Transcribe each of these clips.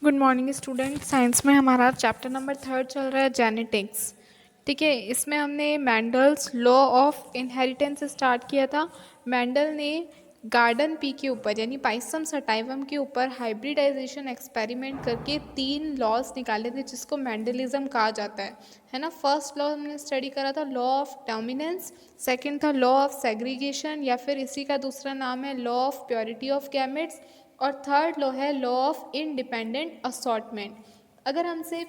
Good morning student. Science में हमारा chapter number 3 चल रहा है जेनेटिक्स। ठीक है, इसमें हमने Mendel's law of inheritance start किया था। मैंडल ने गार्डन पी के ऊपर यानी पाइसम सटाइवम के ऊपर हाइब्रिडाइजेशन एक्सपेरिमेंट करके 3 लॉज निकाले थे जिसको मैंडलिज्म कहा जाता है ना। फर्स्ट लॉ हमने स्टडी करा था लॉ ऑफ डोमिनेंस, सेकंड था लॉ ऑफ सेग्रीगेशन या फिर इसी का दूसरा नाम है law of purity of gametes, और थर्ड लॉ है लॉ ऑफ इंडिपेंडेंट असॉर्टमेंट। अगर हमसे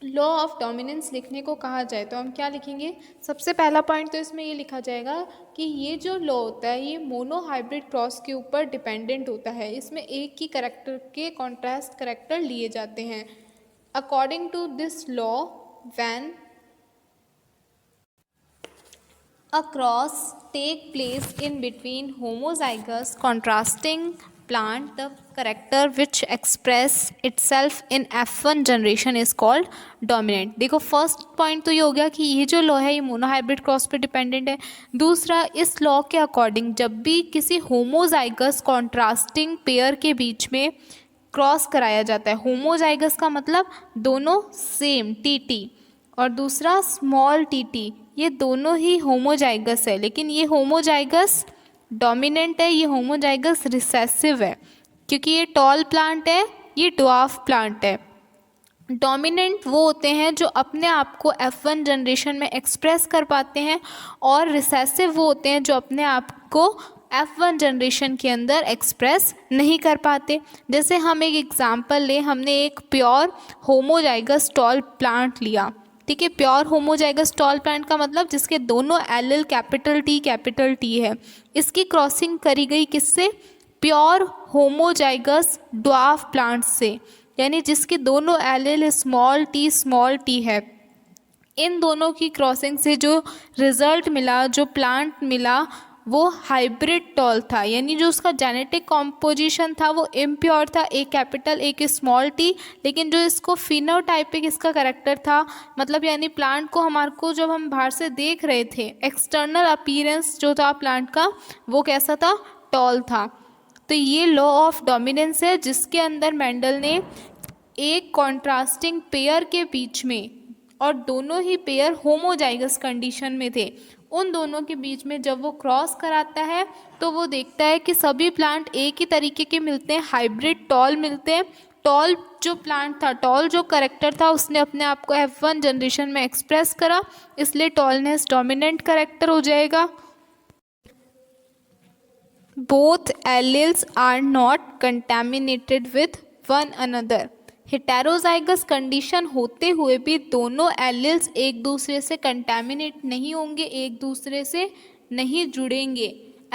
लॉ ऑफ डोमिनेंस लिखने को कहा जाए तो हम क्या लिखेंगे? सबसे पहला पॉइंट तो इसमें ये लिखा जाएगा कि ये जो लॉ होता है ये मोनो हाइब्रिड क्रॉस के ऊपर डिपेंडेंट होता है। इसमें एक ही करेक्टर के कॉन्ट्रास्ट करेक्टर लिए जाते हैं। According to this law, when a cross take place in between homozygous contrasting plant, the character which express itself in F1 generation is called dominant। देखो फर्स्ट पॉइंट तो ये हो गया कि ये जो लॉ है ये मोनोहाइब्रिड क्रॉस पे डिपेंडेंट है। दूसरा, इस लॉ के अकॉर्डिंग जब भी किसी होमोजाइगस कॉन्ट्रास्टिंग पेयर के बीच में क्रॉस कराया जाता है, होमोजाइगस का मतलब दोनों सेम टी और दूसरा स्मॉल टी, ये दोनों ही होमोजाइगस है, लेकिन ये होमोजाइगस डोमिनेंट है, ये होमोजाइगस रिसेसिव है क्योंकि ये टॉल प्लांट है, ये ड्वार्फ प्लांट है। डोमिनेंट वो होते हैं जो अपने आप को F1 जनरेशन में एक्सप्रेस कर पाते हैं, और रिसेसिव वो होते हैं जो अपने आप को F1 जनरेशन के अंदर एक्सप्रेस नहीं कर पाते। जैसे हम एक एग्जांपल लें, हमने एक प्योर होमोजाइगस टॉल प्लांट लिया। ठीक है, प्योर होमोजाइगस टॉल प्लांट का मतलब जिसके दोनों एलिल कैपिटल टी है। इसकी क्रॉसिंग करी गई किससे? प्योर होमोजाइगस ड्वार्फ प्लांट से, यानी जिसके दोनों एलिल स्मॉल टी है। इन दोनों की क्रॉसिंग से जो रिजल्ट मिला, जो प्लांट मिला, वो हाइब्रिड टॉल था, यानी जो उसका जेनेटिक कॉम्पोजिशन था वो इम्प्योर था, एक कैपिटल एक स्मॉल टी, लेकिन जो इसको फिनोटाइपिक इसका करेक्टर था, मतलब यानी प्लांट को हमारे को जब हम बाहर से देख रहे थे एक्सटर्नल अपीयरेंस जो था प्लांट का वो कैसा था? टॉल था। तो ये लॉ ऑफ डोमिनेंस है जिसके अंदर मेंडल ने एक कॉन्ट्रास्टिंग पेयर के बीच में, और दोनों ही पेयर होमोजाइगस कंडीशन में थे, उन दोनों के बीच में जब वो क्रॉस कराता है तो वो देखता है कि सभी प्लांट एक ही तरीके के मिलते हैं, हाइब्रिड टॉल मिलते हैं। टॉल जो प्लांट था, टॉल जो करेक्टर था, उसने अपने आप को F1 जनरेशन में एक्सप्रेस करा, इसलिए टॉलनेस डोमिनेंट करेक्टर हो जाएगा। Both alleles are not contaminated with one another. Heterozygous condition होते हुए भी दोनों एलिल्स एक दूसरे से कंटेमिनेट नहीं होंगे, एक दूसरे से नहीं जुड़ेंगे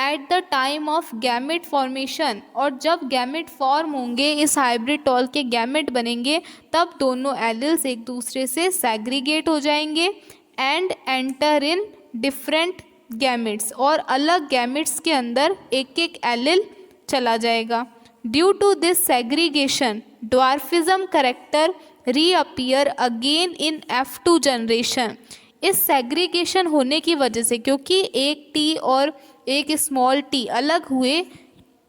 at the time of gamete formation, और जब गैमेट फॉर्म होंगे, इस हाइब्रिड टॉल के गैमेट बनेंगे, तब दोनों एलिल्स एक दूसरे से सेग्रीगेट हो जाएंगे and enter in different gametes, और अलग गैमेट्स के अंदर एक एक एलिल चला जाएगा। Due to this segregation dwarfism character reappear again in F2 generation. इस सेग्रीगेशन होने की वजह से, क्योंकि एक टी और एक स्मॉल टी अलग हुए,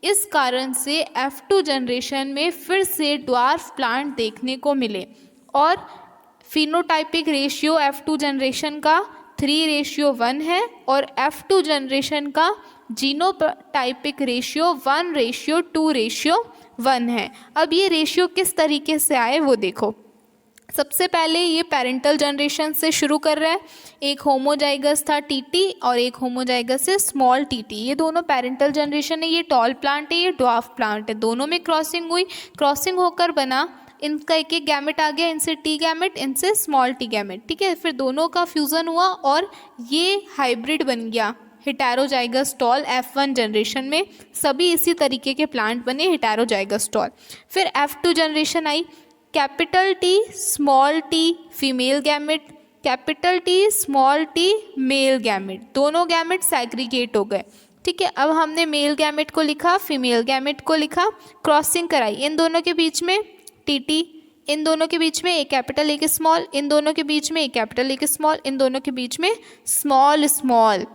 इस कारण से F2 जनरेशन में फिर से ड्वार्फ प्लांट देखने को मिले, और फिनोटाइपिक रेशियो F2 जनरेशन का 3:1 है और F2 जनरेशन का जीनोटाइपिक रेशियो 1:2:1 है। अब ये रेशियो किस तरीके से आए वो देखो। सबसे पहले ये पेरेंटल जनरेशन से शुरू कर रहा है। एक होमोजाइगस था टीटी और एक होमोजाइगस है स्मॉल टीटी, ये दोनों पेरेंटल जनरेशन है। ये टॉल प्लांट है, ये ड्वार्फ प्लांट है, दोनों में क्रॉसिंग हुई, क्रॉसिंग होकर बना, इनका एक एक गैमेट आ गया, इनसे टी गैमेट, इनसे स्मॉल टी गैमेट। ठीक है, फिर दोनों का फ्यूज़न हुआ और ये हाइब्रिड बन गया हेटेरोजाइगस टॉल F1 जनरेशन में। सभी इसी तरीके के प्लांट बने हेटेरोजाइगस टॉल। फिर F2 जनरेशन आई, capital T small T female gamete, capital T small T male gamete, दोनों गैमेट सेग्रीगेट हो गए। ठीक है, अब हमने मेल गैमेट को लिखा, फीमेल गैमेट को लिखा, क्रॉसिंग कराई, इन दोनों के बीच में टी, इन दोनों के बीच में एक कैपिटल एक स्मॉल, इन दोनों के बीच में एक कैपिटल एक स्मॉल, इन दोनों के बीच में स्मॉल।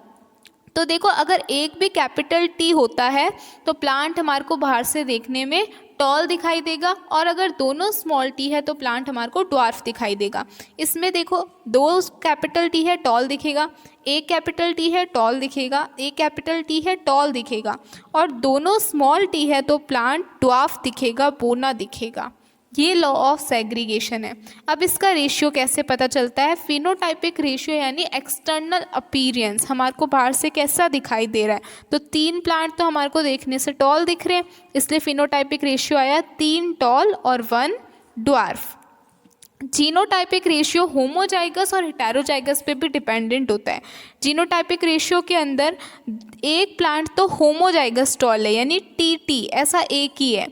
तो देखो, अगर एक भी कैपिटल टी होता है तो प्लांट हमारे को बाहर से देखने में टॉल दिखाई देगा, और अगर दोनों स्मॉल टी है तो प्लांट हमारे को ड्वार्फ दिखाई देगा। इसमें देखो, दो कैपिटल टी है टॉल दिखेगा, एक कैपिटल टी है टॉल दिखेगा, एक कैपिटल टी है टॉल दिखेगा, और दोनों स्मॉल टी है तो प्लांट ड्वार्फ दिखेगा, बोना दिखेगा। ये लॉ ऑफ सेग्रीगेशन है। अब इसका रेशियो कैसे पता चलता है? फिनोटाइपिक रेशियो यानी एक्सटर्नल अपीयरेंस, हमारे को बाहर से कैसा दिखाई दे रहा है। तो 3 प्लांट तो हमारे को देखने से टॉल दिख रहे हैं, इसलिए फिनोटाइपिक रेशियो आया 3 टॉल और 1 ड्वार्फ। जीनोटाइपिक रेशियो होमोजाइगस और हेटेरोजाइगस पे भी डिपेंडेंट होता है। जीनोटाइपिक रेशियो के अंदर एक प्लांट तो होमोजाइगस टॉल है यानी टी ऐसा एक ही है,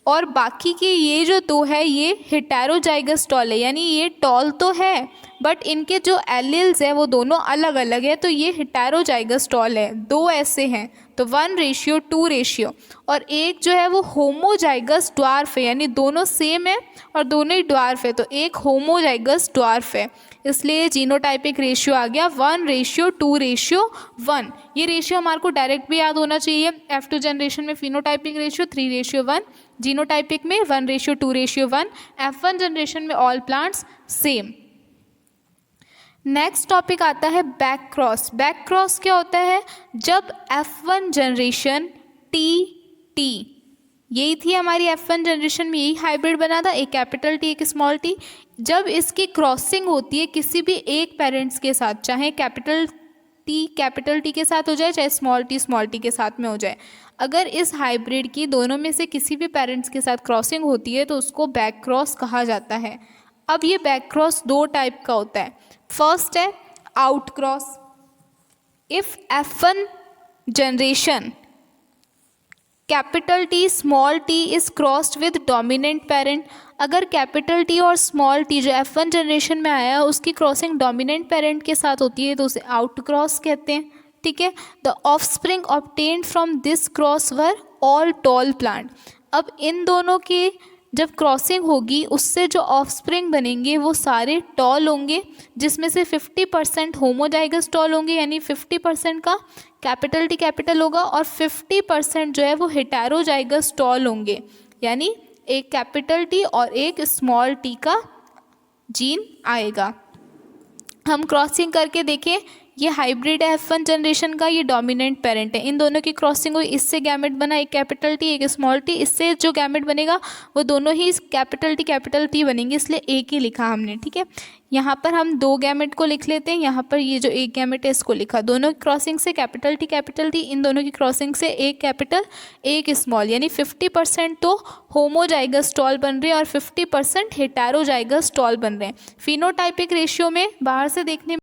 और बाकी के ये जो दो है ये हेटेरोजाइगस टॉल है यानी ये टॉल तो है बट इनके जो एलील्स है वो दोनों अलग अलग है, तो ये हेटेरोजाइगस टॉल है। दो ऐसे हैं तो 1:2 रेशियो, और एक जो है वो होमोजाइगस ड्वार्फ है यानी दोनों सेम है और दोनों ही ड्वार्फ है, तो एक होमोजाइगस ड्वार्फ है, इसलिए जीनोटाइपिक रेशियो आ गया 1:2:1। ये रेशियो हमारे को डायरेक्ट भी याद होना चाहिए। F2 जनरेशन में फिनोटाइपिक रेशियो 3:1, जीनोटाइपिक में 1:2:1, F1 जनरेशन में all plants same. Next topic आता है बैक क्रॉस। बैक क्रॉस क्या होता है? जब F1 जनरेशन टी यही थी हमारी F1 जनरेशन में, यही हाइब्रिड बना था, एक कैपिटल टी एक स्मॉल टी। जब इसकी क्रॉसिंग होती है किसी भी एक पेरेंट्स के साथ, चाहे कैपिटल टी के साथ हो जाए चाहे स्मॉल टी के साथ में हो जाए, अगर इस हाइब्रिड की दोनों में से किसी भी पेरेंट्स के साथ क्रॉसिंग होती है तो उसको बैक क्रॉस कहा जाता है। अब ये बैक क्रॉस 2 टाइप का होता है। फर्स्ट है out cross. If F1 generation capital T small T is crossed with dominant parent, अगर कैपिटल टी और स्मॉल टी जो F1 जनरेशन में आया उसकी क्रॉसिंग डोमिनेंट पेरेंट के साथ होती है तो उसे आउट क्रॉस कहते हैं। ठीक है, the offspring obtained from this cross were all tall plant. अब इन दोनों की जब क्रॉसिंग होगी उससे जो ऑफस्प्रिंग बनेंगे वो सारे टॉल होंगे, जिसमें से 50% होमोजाइगस टॉल होंगे यानी 50% का कैपिटल टी कैपिटल होगा और 50% जो है वो हेटेरोजाइगस टॉल होंगे यानी एक कैपिटल टी और एक स्मॉल टी का जीन आएगा। हम क्रॉसिंग करके देखें, ये हाइब्रिड है F1 जनरेशन का, ये डोमिनेंट पेरेंट है, इन दोनों की क्रॉसिंग हुई, इससे गैमेट बना एक कैपिटल टी एक स्मॉल टी, इससे जो गैमेट बनेगा वो दोनों ही कैपिटल टी बनेंगे, इसलिए एक ही लिखा हमने। ठीक है, यहाँ पर हम 2 गैमेट को लिख लेते हैं, यहाँ पर ये जो एक गैमेट है इसको लिखा। दोनों की क्रॉसिंग से कैपिटल टी, इन दोनों की क्रॉसिंग से एक कैपिटल एक स्मॉल, यानी 50% तो होमोजाइगस टॉल बन रहे हैं और 50% हेटेरोजाइगस टॉल बन रहे हैं। फिनोटाइपिक रेशियो में बाहर से देखने